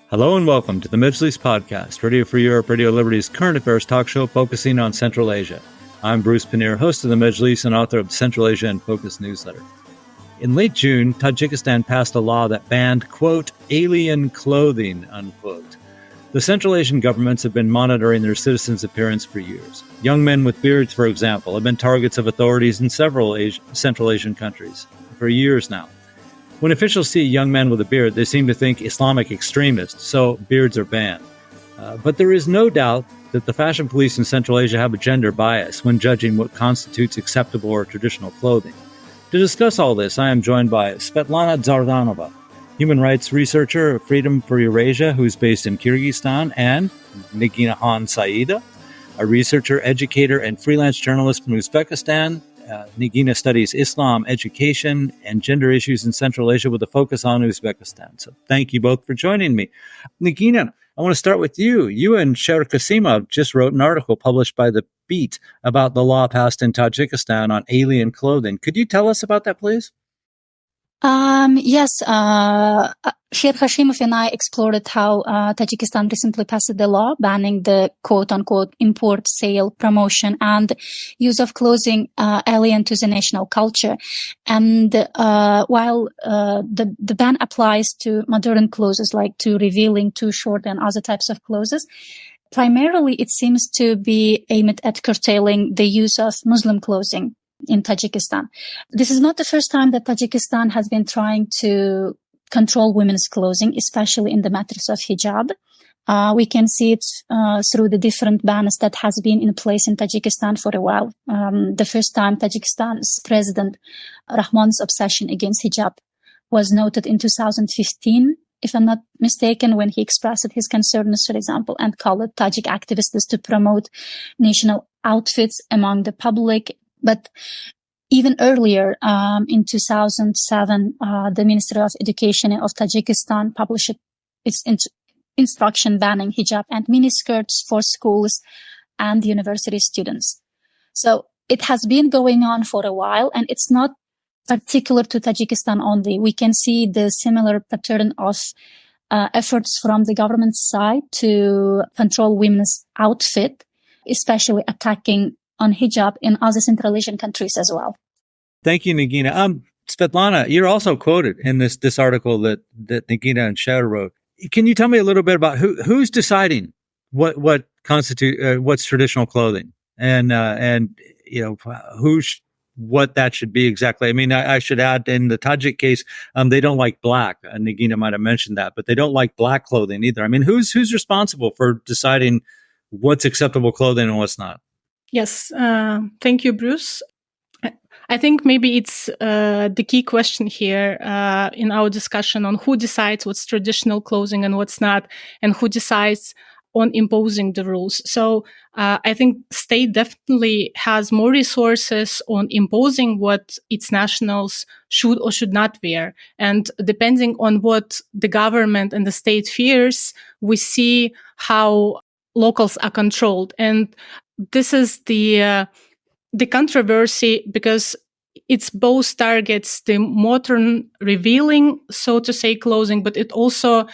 Hello and welcome to the Majlis podcast, Radio Free Europe, Radio Liberty's current affairs talk show focusing on Central Asia. I'm Bruce Pannier, host of the Majlis and author of the Central Asia and Focus newsletter. In late June, Tajikistan passed a law that banned, quote, alien clothing, unquote. The Central Asian governments have been monitoring their citizens' appearance for years. Young men with beards, for example, have been targets of authorities in several Central Asian countries for years now. When officials see a young man with a beard, they seem to think Islamic extremists, so beards are banned. But there is no doubt that the fashion police in Central Asia have a gender bias when judging what constitutes acceptable or traditional clothing. To discuss all this, I am joined by Svetlana Dzardanova, human rights researcher of Freedom for Eurasia, who's based in Kyrgyzstan, and Niginakhon Saida, a researcher, educator, and freelance journalist from Uzbekistan. Nigina studies Islam, education, and gender issues in Central Asia with a focus on Uzbekistan. So thank you both for joining me. Nigina, I want to start with you. You and Sher Kasimov just wrote an article published by The Beat about the law passed in Tajikistan on alien clothing. Could you tell us about that, please? Yes, Sher Hashimov and I explored how Tajikistan recently passed the law banning the quote-unquote import, sale, promotion, and use of clothing alien to the national culture. And while the ban applies to modern clothes, like too revealing, too short, and other types of clothes, primarily it seems to be aimed at curtailing the use of Muslim clothing in Tajikistan. This is not the first time that Tajikistan has been trying to control women's clothing, especially in the matters of hijab. We can see it through the different bans that has been in place in Tajikistan for a while. The first time Tajikistan's president Rahmon's obsession against hijab was noted in 2015, if I'm not mistaken, when he expressed his concerns, for example, and called Tajik activists to promote national outfits among the public. But even earlier, in 2007, the Ministry of Education of Tajikistan published its instruction banning hijab and miniskirts for schools and university students. So it has been going on for a while, and it's not particular to Tajikistan only. We can see the similar pattern of efforts from the government side to control women's outfit, especially attacking on hijab in other Central Asian countries as well. Thank you, Nigina. Svetlana, you're also quoted in this article that Nigina and Sher wrote. Can you tell me a little bit about who's deciding what constitute what's traditional clothing and you know what that should be exactly? I mean, I should add in the Tajik case, they don't like black. Nigina might have mentioned that, but they don't like black clothing either. I mean, who's responsible for deciding what's acceptable clothing and what's not? Yes, thank you, Bruce. I think maybe it's the key question here in our discussion on who decides what's traditional clothing and what's not, and who decides on imposing the rules. So I think state definitely has more resources on imposing what its nationals should or should not wear. And depending on what the government and the state fears, we see how locals are controlled. And this is the controversy, because it's both targets the modern revealing, so to say, clothing, but it also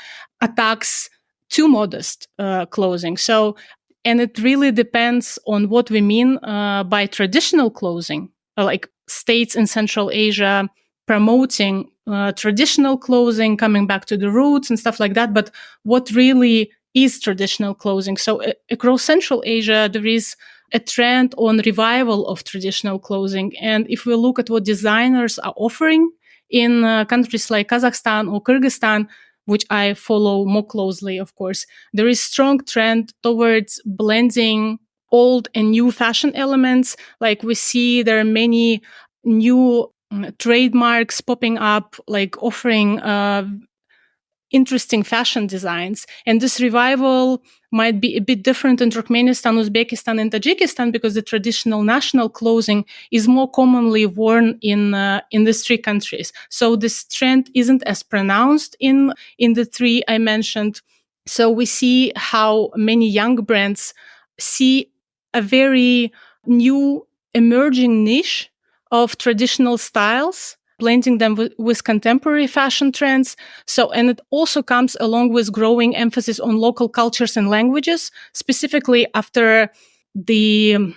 attacks too modest clothing. So, and it really depends on what we mean by traditional clothing, like states in Central Asia promoting traditional clothing, coming back to the roots and stuff like that. But what really is traditional clothing? So across Central Asia, there is a trend on revival of traditional clothing. And if we look at what designers are offering in countries like Kazakhstan or Kyrgyzstan, which I follow more closely, of course, there is strong trend towards blending old and new fashion elements. Like we see there are many new trademarks popping up, like offering interesting fashion designs. And this revival might be a bit different in Turkmenistan, Uzbekistan, and Tajikistan, because the traditional national clothing is more commonly worn in these three countries. So this trend isn't as pronounced in the three I mentioned. So we see how many young brands see a very new emerging niche of traditional styles blending them with contemporary fashion trends. So, and it also comes along with growing emphasis on local cultures and languages, specifically after the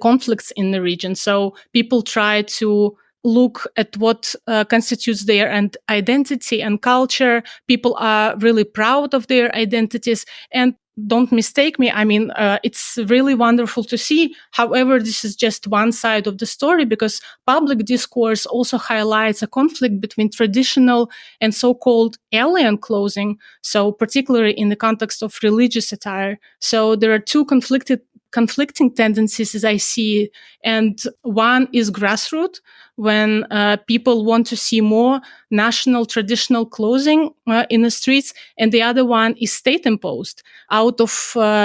conflicts in the region. So people try to look at what constitutes their identity and culture. People are really proud of their identities. And don't mistake me, I mean, it's really wonderful to see. However, this is just one side of the story, because public discourse also highlights a conflict between traditional and so-called alien clothing, so particularly in the context of religious attire. So there are two conflicting tendencies as I see it. And one is grassroots, when people want to see more national traditional clothing in the streets. And the other one is state imposed, out of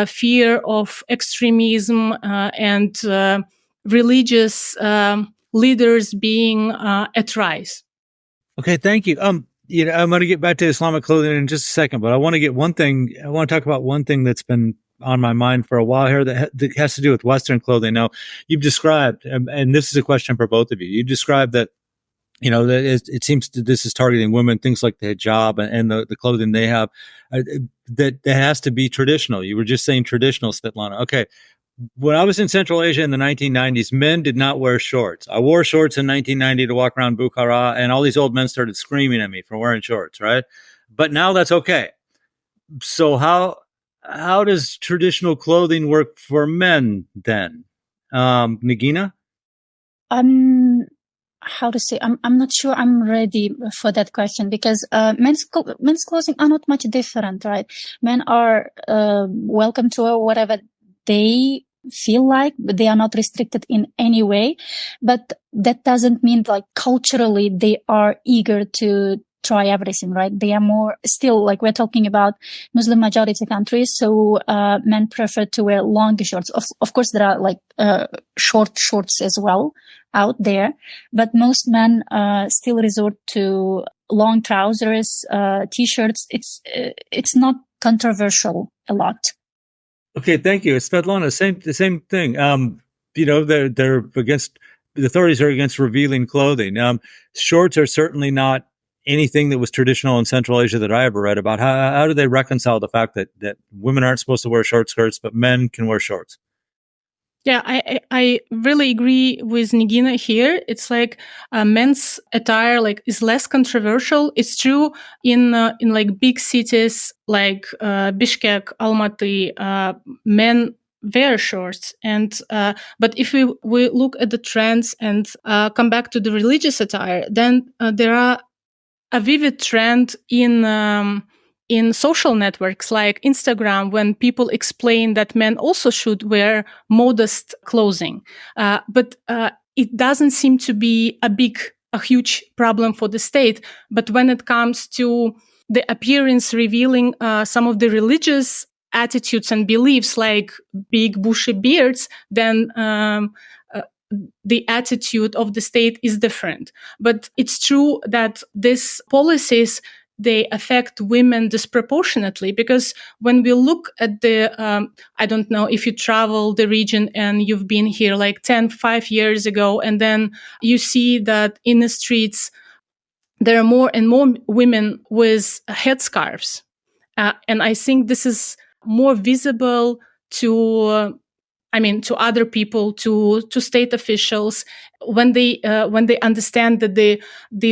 fear of extremism and religious leaders being at rise. Okay, thank you. I'm going to get back to Islamic clothing in just a second, but I want to talk about one thing that's been on my mind for a while here that has to do with Western clothing. Now, you've described, and this is a question for both of you. You described that, that it seems this is targeting women, things like the hijab and the clothing they have, that has to be traditional. You were just saying traditional, Svetlana. Okay. When I was in Central Asia in the 1990s, men did not wear shorts. I wore shorts in 1990 to walk around Bukhara, and all these old men started screaming at me for wearing shorts, right? But now that's okay. So how does traditional clothing work for men then? Nigina? How to say? I'm not sure I'm ready for that question, because men's clothing are not much different, right? Men are welcome to wear whatever they feel like, but they are not restricted in any way. But that doesn't mean like culturally they are eager to try everything, right? They are more still, like, we're talking about Muslim majority countries, so men prefer to wear longer shorts. Of course, there are like short shorts as well out there, but most men still resort to long trousers, t-shirts. It's not controversial a lot. Okay, thank you. Svetlana, the same thing. They're against, the authorities are against revealing clothing. Shorts are certainly not anything that was traditional in Central Asia that I ever read about. How do they reconcile the fact that women aren't supposed to wear short skirts, but men can wear shorts? Yeah, I really agree with Nigina here. It's like men's attire is less controversial. It's true in like big cities like Bishkek, Almaty, men wear shorts. And but if we look at the trends and come back to the religious attire, then there are a vivid trend in social networks like Instagram, when people explain that men also should wear modest clothing. But it doesn't seem to be a huge problem for the state. But when it comes to the appearance revealing some of the religious attitudes and beliefs, like big bushy beards, then the attitude of the state is different. But it's true that these policies, they affect women disproportionately, because when we look at the, I don't know if you travel the region and you've been here like 5 years ago, and then you see that in the streets, there are more and more women with headscarves. And I think this is more visible to other people, to state officials, when they understand that the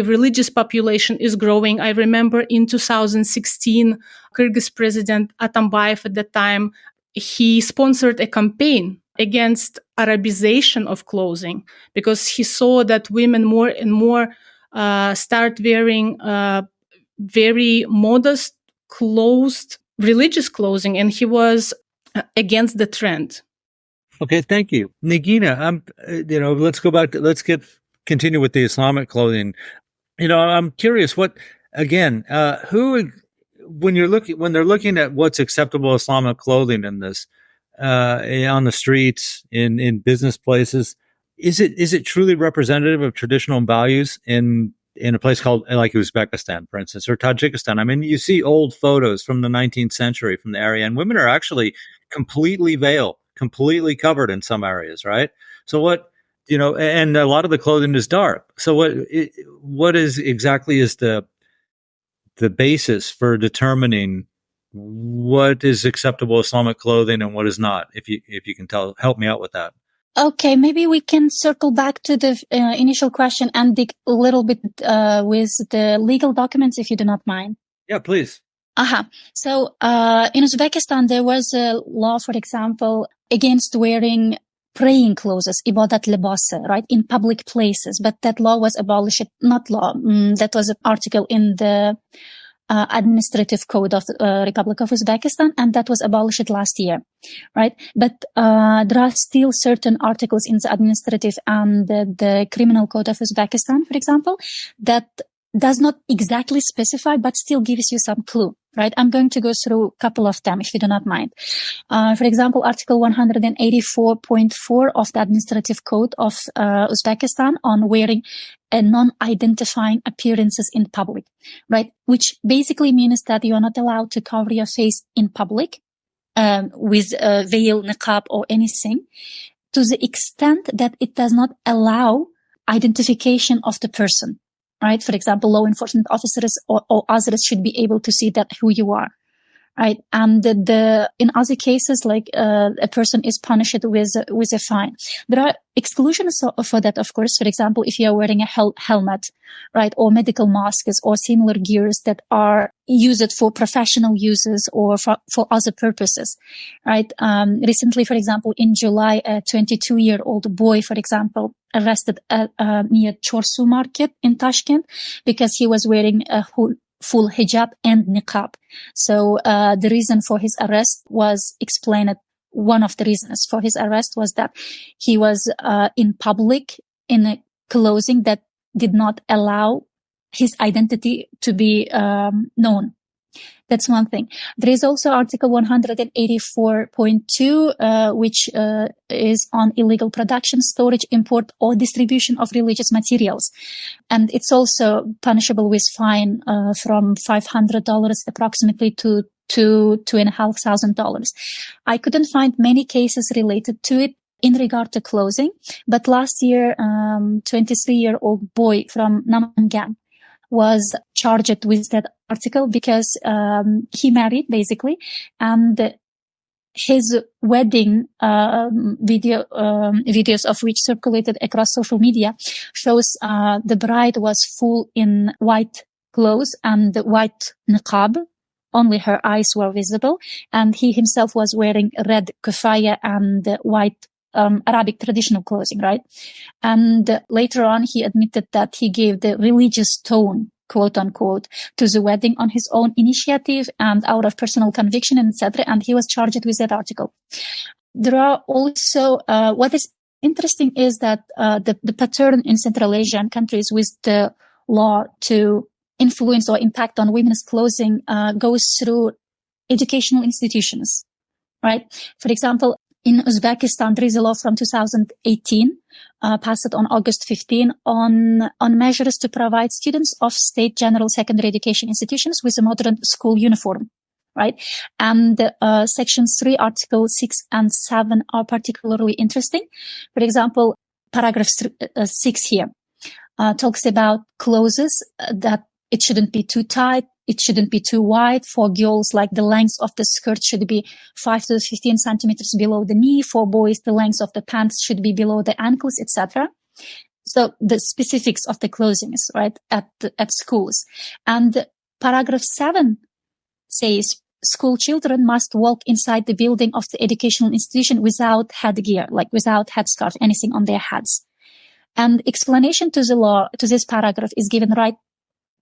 religious population is growing. I remember in 2016, Kyrgyz president Atambayev at that time, he sponsored a campaign against Arabization of clothing, because he saw that women more and more start wearing very modest, closed religious clothing, and he was against the trend. Okay, thank you, Nigina. Let's go back to continue with the Islamic clothing. I'm curious when they're looking at what's acceptable Islamic clothing in this on the streets, in business places, is it truly representative of traditional values in a place called like Uzbekistan, for instance, or Tajikistan? I mean, you see old photos from the 19th century from the area, and women are actually completely veiled, completely covered in some areas, right? So and a lot of the clothing is dark. So what is exactly is the basis for determining what is acceptable Islamic clothing and what is not? If you can help me out with that. Okay, maybe we can circle back to the initial question and dig a little bit with the legal documents, if you do not mind. Yeah, please. So in Uzbekistan, there was a law, for example, against wearing praying clothes, ibadat libasa, right, in public places. But that law was abolished, that was an article in the administrative code of the Republic of Uzbekistan, and that was abolished last year, right? But there are still certain articles in the administrative and the criminal code of Uzbekistan, for example, that does not exactly specify, but still gives you some clue, right? I'm going to go through a couple of them, if you do not mind. For example, Article 184.4 of the Administrative Code of Uzbekistan on wearing a non-identifying appearances in public, right? Which basically means that you are not allowed to cover your face in public with a veil, niqab, or anything, to the extent that it does not allow identification of the person. Right? For example, law enforcement officers or others should be able to see that who you are. Right? And in other cases, like, a person is punished with a fine. There are exclusions for that, of course. For example, if you are wearing a helmet, right? Or medical masks or similar gears that are used for professional uses or for other purposes, right? Recently, for example, in July, a 22-year-old boy, for example, arrested near Chorsu market in Tashkent because he was wearing a full hijab and niqab. So the reason for his arrest was explained. One of the reasons for his arrest was that he was in public in a clothing that did not allow his identity to be known. That's one thing. There is also Article 184.2, which is on illegal production, storage, import, or distribution of religious materials. And it's also punishable with fine from $500 approximately to $2,500. I couldn't find many cases related to it in regard to clothing, but last year, 23-year-old boy from Namangan was charged with that article because he married, basically, and his wedding videos of which circulated across social media shows the bride was full in white clothes and white niqab. Only her eyes were visible, and he himself was wearing red kufaya and white Arabic traditional clothing, right? And later on, he admitted that he gave the religious tone, quote unquote, to the wedding on his own initiative and out of personal conviction, etc. And he was charged with that article. There are also, what is interesting is that the pattern in Central Asian countries with the law to influence or impact on women's clothing goes through educational institutions, right? For example, in Uzbekistan, there is a law from 2018, passed on August 15, on measures to provide students of state general secondary education institutions with a modern school uniform, right? And sections 3, article 6 and 7 are particularly interesting. For example, paragraph 6 here talks about clothes that it shouldn't be too tight. It shouldn't be too wide. For girls, like the length of the skirt should be 5 to 15 centimeters below the knee. For boys, the length of the pants should be below the ankles, etc. So the specifics of the clothing, right, at schools. And paragraph 7 says school children must walk inside the building of the educational institution without headgear, like without headscarf, anything on their heads. And explanation to the law, to this paragraph, is given right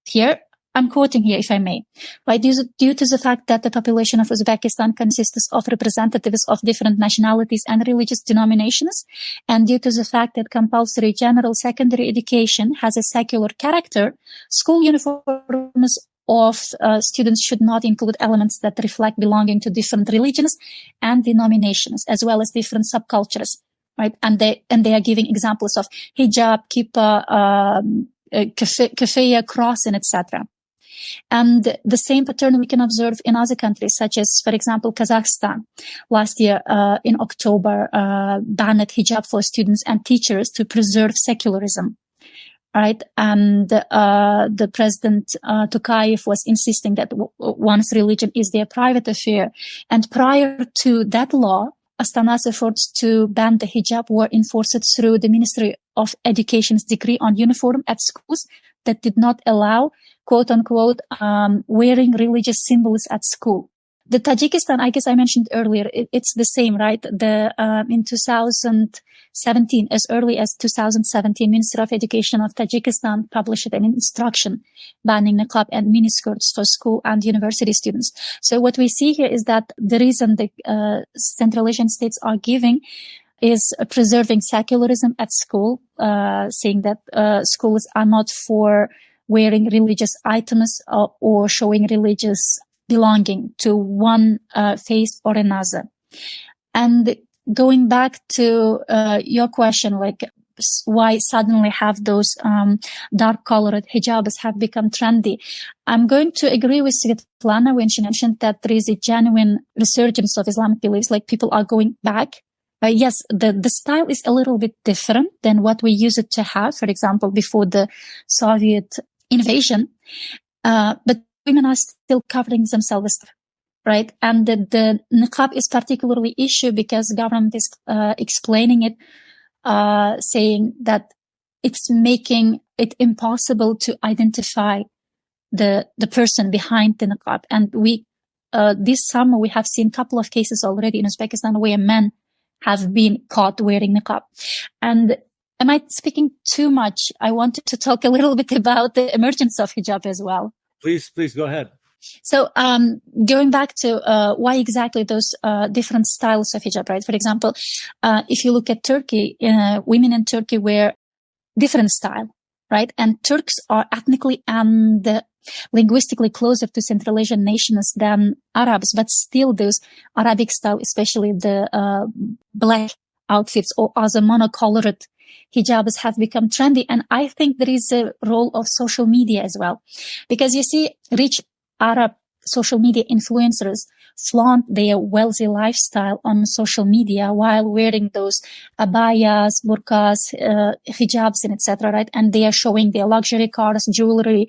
here. I'm quoting here, if I may. Right, due to the fact that the population of Uzbekistan consists of representatives of different nationalities and religious denominations, and due to the fact that compulsory general secondary education has a secular character, school uniforms of students should not include elements that reflect belonging to different religions and denominations, as well as different subcultures. Right, and they are giving examples of hijab, kippah, kafaya, cross, and etc. And the same pattern we can observe in other countries, such as, for example, Kazakhstan. Last year, in October, banned hijab for students and teachers to preserve secularism. Right. And the president, Tokayev, was insisting that one's religion is their private affair. And prior to that law, Astana's efforts to ban the hijab were enforced through the Ministry of Education's decree on uniform at schools that did not allow, quote unquote, wearing religious symbols at school. The Tajikistan, I guess I mentioned earlier, it's the same, right? In 2017, as early as 2017, Ministry of Education of Tajikistan published an instruction banning niqab and miniskirts for school and university students. So what we see here is that the reason the Central Asian states are giving is preserving secularism at school, saying that schools are not for wearing religious items or showing religious belonging to one faith or another. And going back to your question, like why suddenly have those dark colored hijabs have become trendy, I'm going to agree with Svetlana when she mentioned that there is a genuine resurgence of Islamic beliefs, like people are going back. Yes, the style is a little bit different than what we used to have, for example, before the Soviet invasion, but women are still covering themselves, right? And the niqab is particularly issue because government is explaining it, saying that it's making it impossible to identify the person behind the niqab. And this summer we have seen a couple of cases already in Uzbekistan where men have been caught wearing niqab. And am I speaking too much? I wanted to talk a little bit about the emergence of hijab as well. Please go ahead. So, going back to why exactly those different styles of hijab, right? For example, if you look at Turkey, women in Turkey wear different style, right? And Turks are ethnically and linguistically closer to Central Asian nations than Arabs, but still those Arabic style, especially the black outfits or other monocolored hijabs have become trendy. And I think there is a role of social media as well, because you see rich Arab social media influencers flaunt their wealthy lifestyle on social media while wearing those abayas, burqas, hijabs, and etc. Right, and they are showing their luxury cars, jewelry,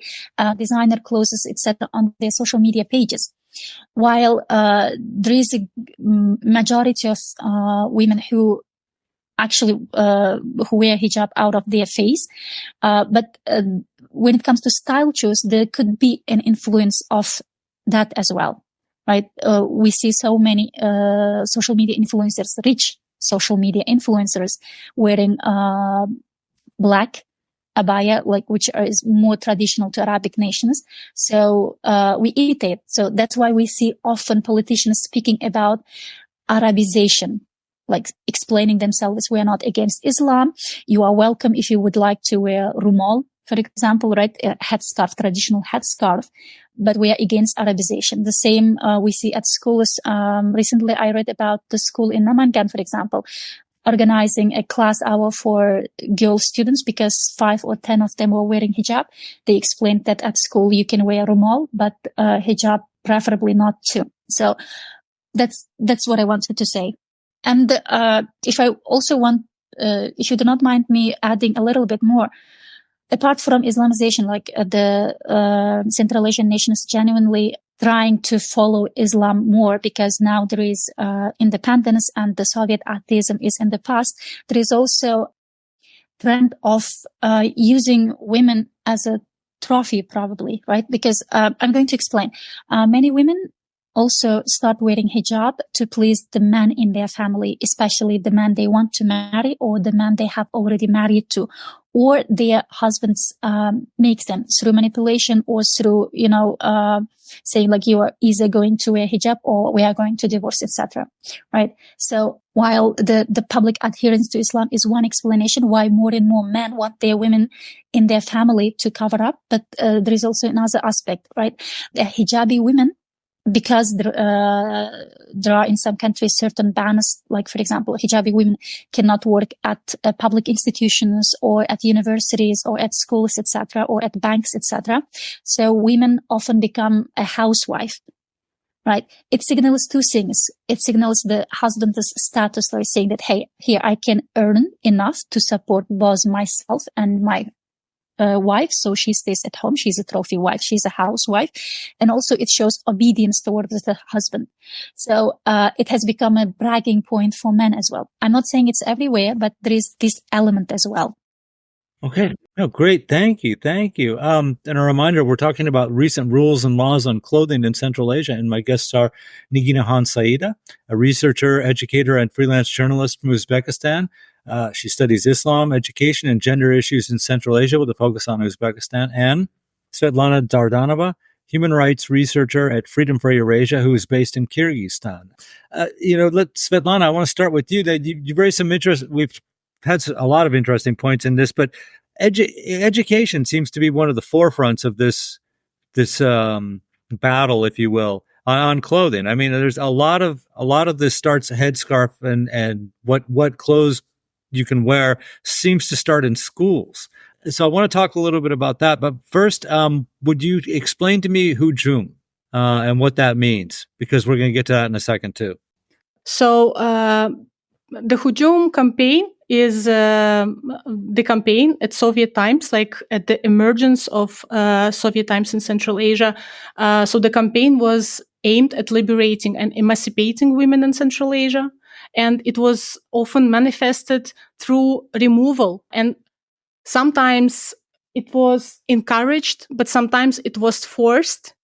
designer clothes, etc. on their social media pages. While there is a majority of women who actually who wear hijab out of their face, but when it comes to style choice, there could be an influence of that as well, right? We see so many social media influencers, rich social media influencers, wearing black abaya, like which is more traditional to Arabic nations. So we imitate. So that's why we see often politicians speaking about Arabization, like explaining themselves, we are not against Islam. You are welcome if you would like to wear rumal, for example, right? A headscarf, traditional headscarf, but we are against Arabization. The same we see at schools. Recently I read about the school in Namangan, for example, organizing a class hour for girl students because 5 or 10 of them were wearing hijab. They explained that at school you can wear rumal, but hijab preferably not too. So that's what I wanted to say. And if I also want, if you do not mind me adding a little bit more, apart from Islamization, like the Central Asian nations genuinely trying to follow Islam more because now there is independence and the Soviet atheism is in the past. There is also trend of using women as a trophy, probably, right? Because I'm going to explain. Many women also start wearing hijab to please the man in their family, especially the man they want to marry or the man they have already married to, or their husbands make them through manipulation or through, saying like you are either going to wear hijab or we are going to divorce, etc. Right? So while the public adherence to Islam is one explanation why more and more men want their women in their family to cover up, but there is also another aspect, right? The hijabi women because there are in some countries certain bans, like, for example, hijabi women cannot work at public institutions or at universities or at schools, etc., or at banks, etc. So women often become a housewife, right? It signals two things. It signals the husband's status, like saying that, hey, here I can earn enough to support both myself and my wife, so she stays at home. She's a trophy wife. She's a housewife. And also it shows obedience towards the husband. So it has become a bragging point for men as well. I'm not saying it's everywhere, but there is this element as well. Okay. No, great. Thank you. Thank you. And a reminder, we're talking about recent rules and laws on clothing in Central Asia. And my guests are Niginakhon Saida, a researcher, educator, and freelance journalist from Uzbekistan. She studies Islam, education, and gender issues in Central Asia with a focus on Uzbekistan. And Svetlana Dzardanova, human rights researcher at Freedom for Eurasia, who is based in Kyrgyzstan. Svetlana, I want to start with you. That you raised some interest. We've had a lot of interesting points in this, but education seems to be one of the forefronts of this battle, if you will, on clothing. I mean, there's a lot of this starts headscarf and what clothes you can wear seems to start in schools. So I want to talk a little bit about that. But first, would you explain to me huum and what that means? Because we're going to get to that in a second too. So the huum campaign is the campaign at Soviet times, like at the emergence of Soviet times in Central Asia. So the campaign was aimed at liberating and emancipating women in Central Asia. And it was often manifested through removal. And sometimes it was encouraged, but sometimes it was forced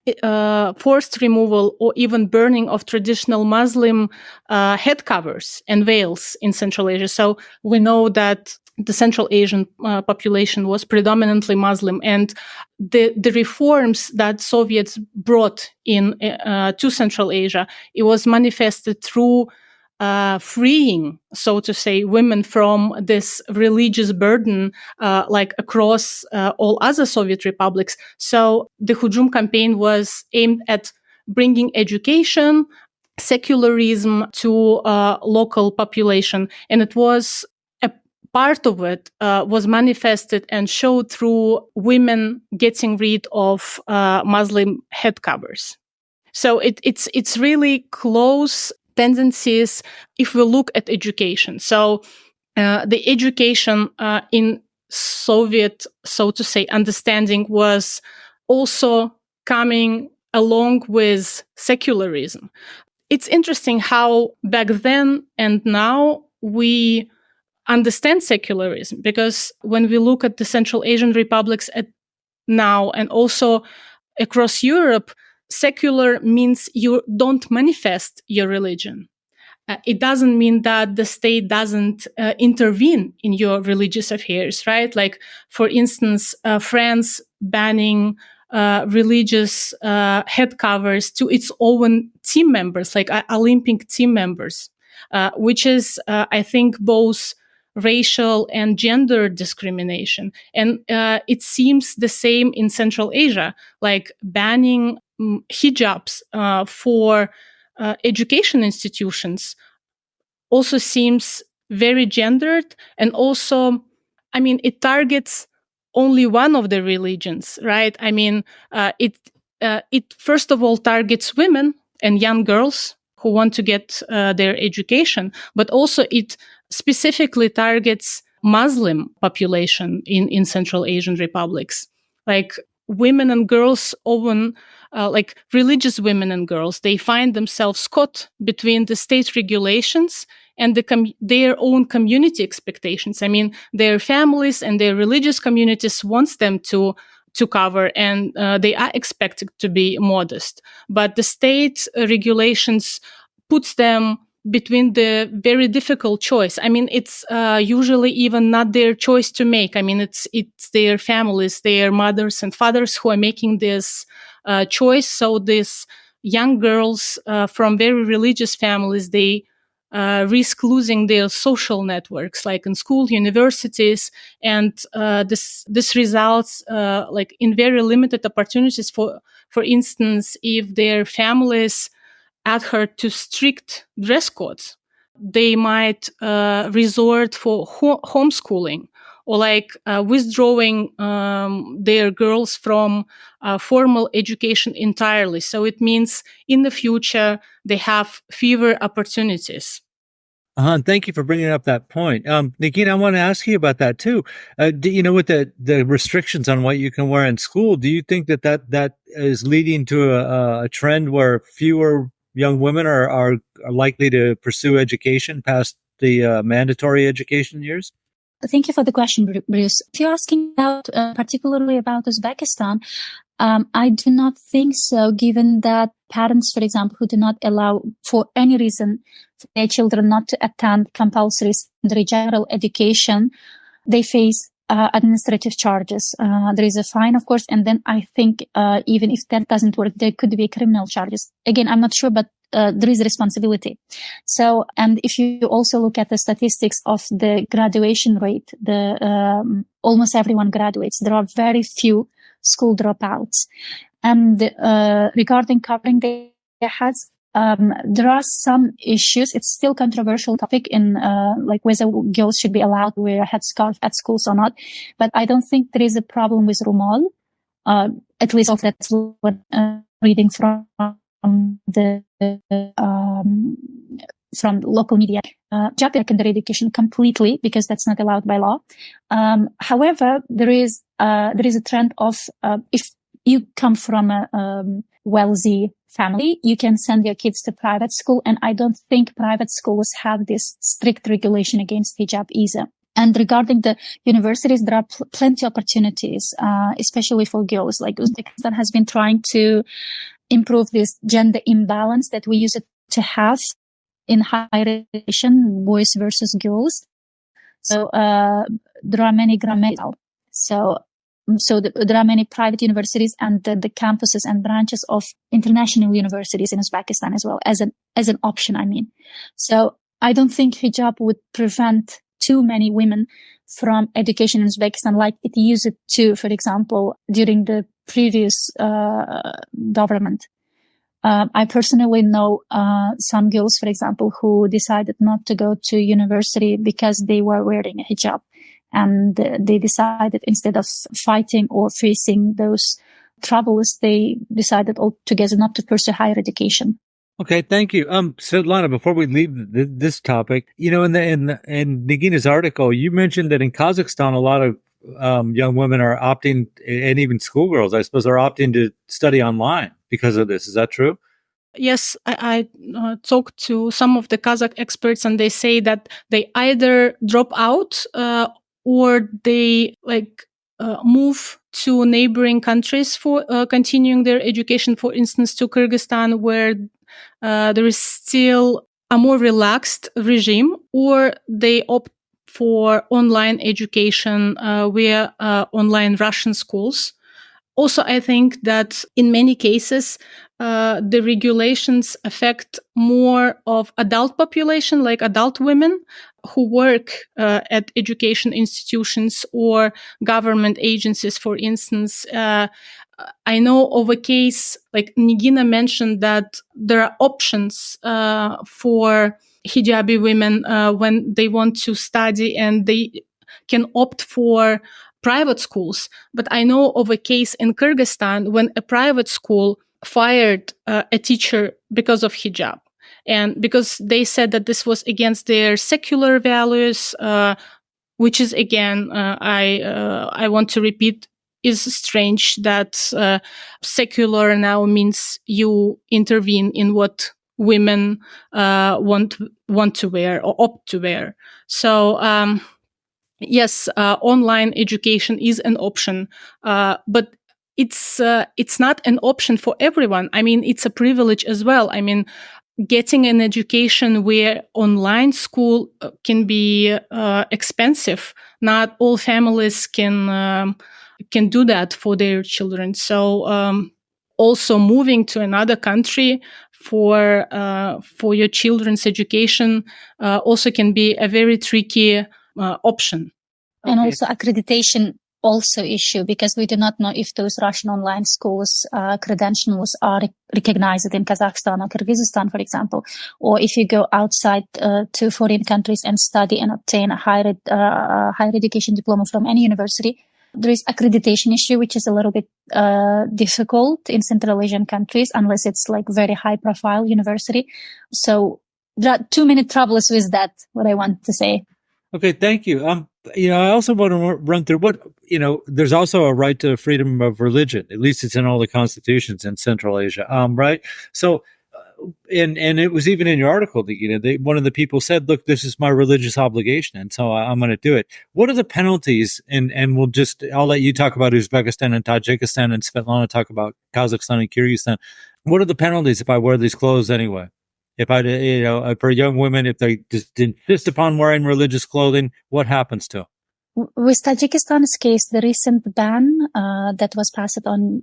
removal or even burning of traditional Muslim head covers and veils in Central Asia. So we know that the Central Asian population was predominantly Muslim, and the reforms that Soviets brought in to Central Asia, it was manifested through freeing, so to say, women from this religious burden, like across all other Soviet republics. So the huum campaign was aimed at bringing education, secularism to local population, and it was a part of it was manifested and showed through women getting rid of Muslim head covers. So it's really close tendencies if we look at education. So the education in Soviet, so to say, understanding was also coming along with secularism. It's interesting how back then and now we understand secularism, because when we look at the Central Asian republics at now and also across Europe, secular means you don't manifest your religion. It doesn't mean that the state doesn't intervene in your religious affairs, right? Like, for instance, France banning religious head covers to its own team members, like Olympic team members, which is, I think, both racial and gender discrimination. And it seems the same in Central Asia, like banning hijabs for education institutions also seems very gendered. And also, I mean, it targets only one of the religions, right? I mean, it first of all targets women and young girls who want to get their education, but also it specifically targets Muslim population in Central Asian republics. Like, women and girls often, like religious women and girls, they find themselves caught between the state regulations and their own community expectations. I mean, their families and their religious communities wants them to cover, and they are expected to be modest. But the state regulations puts them between the very difficult choice. I mean, it's usually even not their choice to make. I mean, it's their families, their mothers and fathers who are making this choice. So these young girls from very religious families, they risk losing their social networks, like in school, universities, and this results like in very limited opportunities. For instance, if their families adhere to strict dress codes, they might resort for homeschooling, or like withdrawing their girls from formal education entirely. So it means in the future they have fewer opportunities. Thank you for bringing up that point. Nigina, I want to ask you about that too. With the restrictions on what you can wear in school, do you think that is leading to a trend where fewer young women are likely to pursue education past the mandatory education years? Thank you for the question, Bruce. If you're asking about particularly about Uzbekistan, I do not think so, given that parents, for example, who do not allow for any reason for their children not to attend compulsory secondary general education, they face administrative charges. There is a fine, of course, and then I think even if that doesn't work, there could be criminal charges. Again, I'm not sure, but there is a responsibility. So, and if you also look at the statistics of the graduation rate, almost everyone graduates. There are very few school dropouts. And regarding covering their heads, there are some issues. It's still controversial topic in like whether girls should be allowed to wear a headscarf at schools or not. But I don't think there is a problem with rumal. At least that's what I'm reading from local media. Hijab secondary education completely, because that's not allowed by law. However, there is a trend of if you come from a wealthy family, you can send your kids to private school, and I don't think private schools have this strict regulation against hijab either. And regarding the universities, there are plenty of opportunities, especially for girls. Like Uzbekistan has been trying to improve this gender imbalance that we used to have in higher education, boys versus girls. So there are many there are many private universities and the campuses and branches of international universities in Uzbekistan as well as an option. I mean, so I don't think hijab would prevent too many women from education in Uzbekistan like it used to, for example, during the previous government. I personally know some girls, for example, who decided not to go to university because they were wearing a hijab. And they decided, instead of fighting or facing those troubles, they decided altogether not to pursue higher education. Okay, thank you. Svetlana, before we leave this topic, in Nigina's article, you mentioned that in Kazakhstan, a lot of young women are opting, and even schoolgirls, I suppose, are opting to study online because of this. Is that true? Yes, I talked to some of the Kazakh experts, and they say that they either drop out or they move to neighboring countries for continuing their education. For instance, to Kyrgyzstan, where there is still a more relaxed regime, or they opt for online education via online Russian schools. Also, I think that in many cases, the regulations affect more of adult population, like adult women who work at education institutions or government agencies, for instance. I know of a case, like Nigina mentioned, that there are options for hijabi women when they want to study, and they can opt for private schools. But I know of a case in Kyrgyzstan when a private school fired a teacher because of hijab. And because they said that this was against their secular values, which is, again, I want to repeat, is strange that secular now means you intervene in what women want to wear or opt to wear. So, yes, online education is an option, but it's not an option for everyone. I mean, it's a privilege as well. I mean, getting an education where online school can be expensive. Not all families can do that for their children. So also moving to another country for your children's education also can be a very tricky option. And also accreditation also issue, because we do not know if those Russian online schools credentials are recognized in Kazakhstan or Kyrgyzstan, for example, or if you go outside to foreign countries and study and obtain a higher education diploma from any university. There is accreditation issue, which is a little bit difficult in Central Asian countries, unless it's like very high profile university. So there are too many troubles with that, what I want to say. Okay, thank you. I also want to run through there's also a right to freedom of religion. At least it's in all the constitutions in Central Asia. Right. So, and it was even in your article that, one of the people said, look, this is my religious obligation. And so I'm going to do it. What are the penalties? And I'll let you talk about Uzbekistan and Tajikistan, and Svetlana talk about Kazakhstan and Kyrgyzstan. What are the penalties if I wear these clothes anyway? If for young women, if they just insist upon wearing religious clothing, what happens to them? With Tajikistan's case, the recent ban that was passed on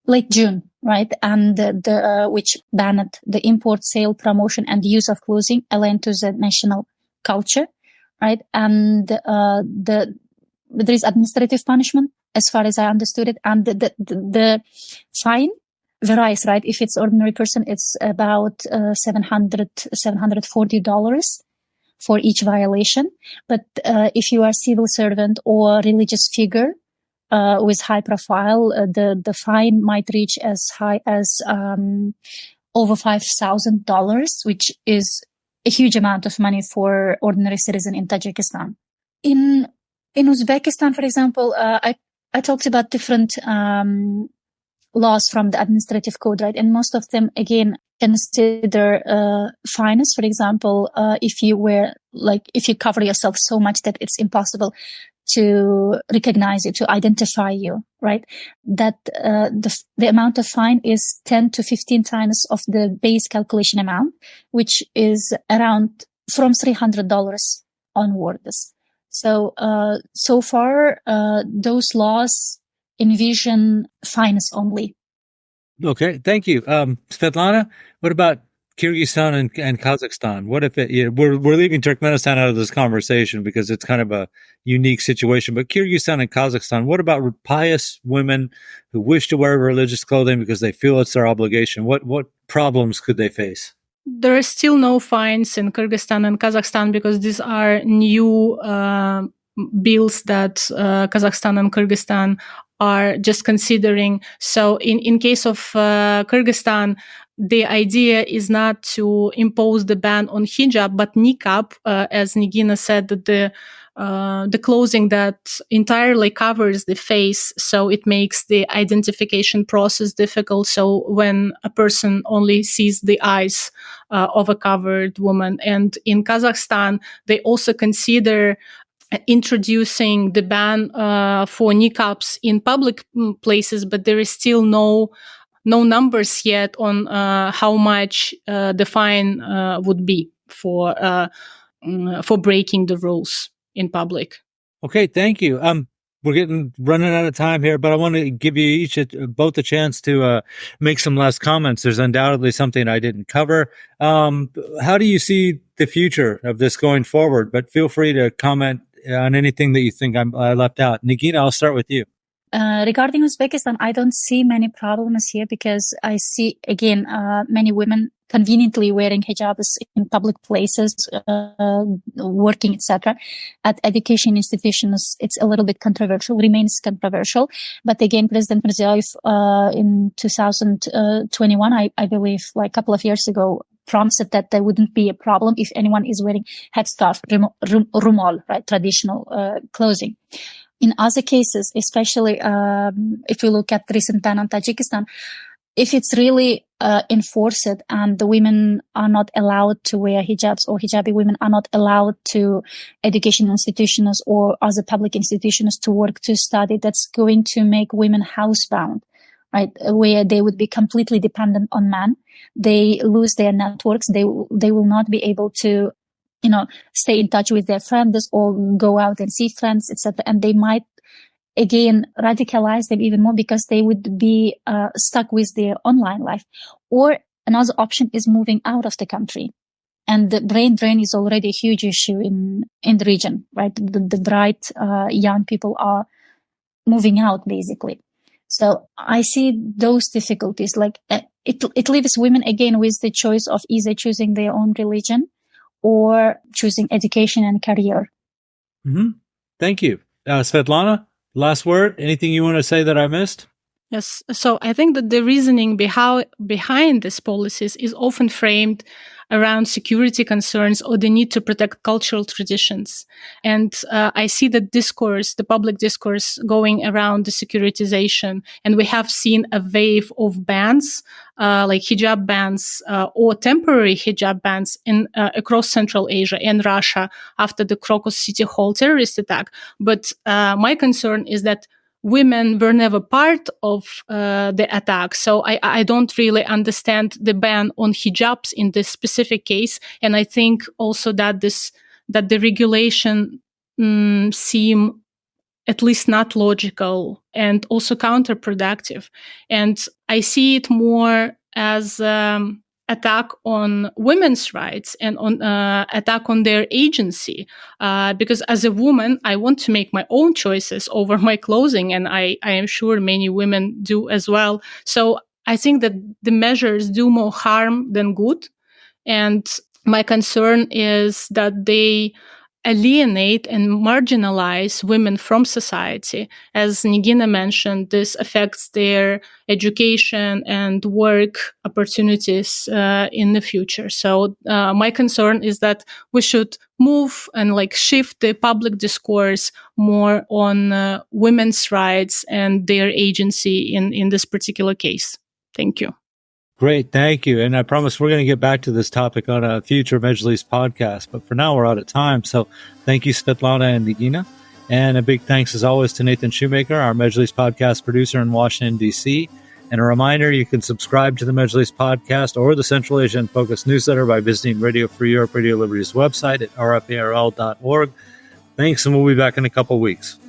late June, right, and which banned the import, sale, promotion, and use of clothing aligned to the national culture, right, and there is administrative punishment, as far as I understood it, and the fine varies, right? If it's ordinary person, it's about $740 for each violation. But if you are civil servant or religious figure with high profile, the fine might reach as high as over $5,000, which is a huge amount of money for ordinary citizen in Tajikistan. In Uzbekistan, for example, I talked about different laws from the administrative code, right? And most of them, again, consider fines. For example, if you cover yourself so much that it's impossible to recognize you, to identify you, right? That the amount of fine is 10 to 15 times of the base calculation amount, which is around from $300 onwards. So far, those laws envision fines only. Okay, thank you. Svetlana, what about Kyrgyzstan and Kazakhstan? What if we're leaving Turkmenistan out of this conversation because it's kind of a unique situation, but Kyrgyzstan and Kazakhstan, what about pious women who wish to wear religious clothing because they feel it's their obligation? What problems could they face? There are still no fines in Kyrgyzstan and Kazakhstan because these are new bills that Kazakhstan and Kyrgyzstan are just considering. So in case of Kyrgyzstan, the idea is not to impose the ban on hijab, but niqab, as Nigina said, that the clothing that entirely covers the face, so it makes the identification process difficult. So when a person only sees the eyes of a covered woman. And in Kazakhstan, they also consider introducing the ban for niqabs in public places, but there is still no numbers yet on how much the fine would be for breaking the rules in public. Okay, thank you. We're running out of time here, but I want to give you both a chance to make some last comments. There's undoubtedly something I didn't cover. How do you see the future of this going forward? But feel free to comment on anything that you think I left out. Nigina, I'll start with you. Regarding Uzbekistan, I don't see many problems here because I see, again, many women conveniently wearing hijabs in public places, working, etc. At education institutions, it's a little bit controversial, remains controversial. But again, President Mirziyoyev in 2021, I believe, like a couple of years ago, promised that there wouldn't be a problem if anyone is wearing headscarf, rumol, right, traditional clothing. In other cases, especially if we look at the recent ban on Tajikistan, if it's really enforced and the women are not allowed to wear hijabs, or hijabi women are not allowed to education institutions or other public institutions to work, to study, that's going to make women housebound, right? Where they would be completely dependent on men. They lose their networks. They will not be able to, stay in touch with their friends or go out and see friends, etc. And they might again, radicalize them even more because they would be stuck with their online life. Or another option is moving out of the country. And the brain drain is already a huge issue in the region, right? The bright young people are moving out, basically. So I see those difficulties. Like it leaves women again with the choice of either choosing their own religion or choosing education and career. Mm-hmm. Thank you. Svetlana, last word. Anything you want to say that I missed? Yes. So I think that the reasoning behind these policies is often framed around security concerns or the need to protect cultural traditions. And I see the public discourse going around the securitization. And we have seen a wave of bans, like hijab bans or temporary hijab bans across Central Asia and Russia after the Crocus City Hall terrorist attack. But my concern is that women were never part of the attack. So I don't really understand the ban on hijabs in this specific case. And I think also that the regulation seem at least not logical and also counterproductive. And I see it more as attack on women's rights and on attack on their agency. Because as a woman, I want to make my own choices over my clothing, and I am sure many women do as well. So I think that the measures do more harm than good. And my concern is that they alienate and marginalize women from society. As Nigina mentioned, this affects their education and work opportunities in the future. So my concern is that we should move and shift the public discourse more on women's rights and their agency in this particular case. Thank you. Great, thank you. And I promise we're going to get back to this topic on a future Mejlis podcast. But for now, we're out of time. So thank you, Svetlana and Nigina. And a big thanks, as always, to Nathan Shoemaker, our Mejlis podcast producer in Washington, D.C. And a reminder, you can subscribe to the Mejlis podcast or the Central Asia in Focus newsletter by visiting Radio Free Europe, Radio Liberty's website at rfarl.org. Thanks, and we'll be back in a couple weeks.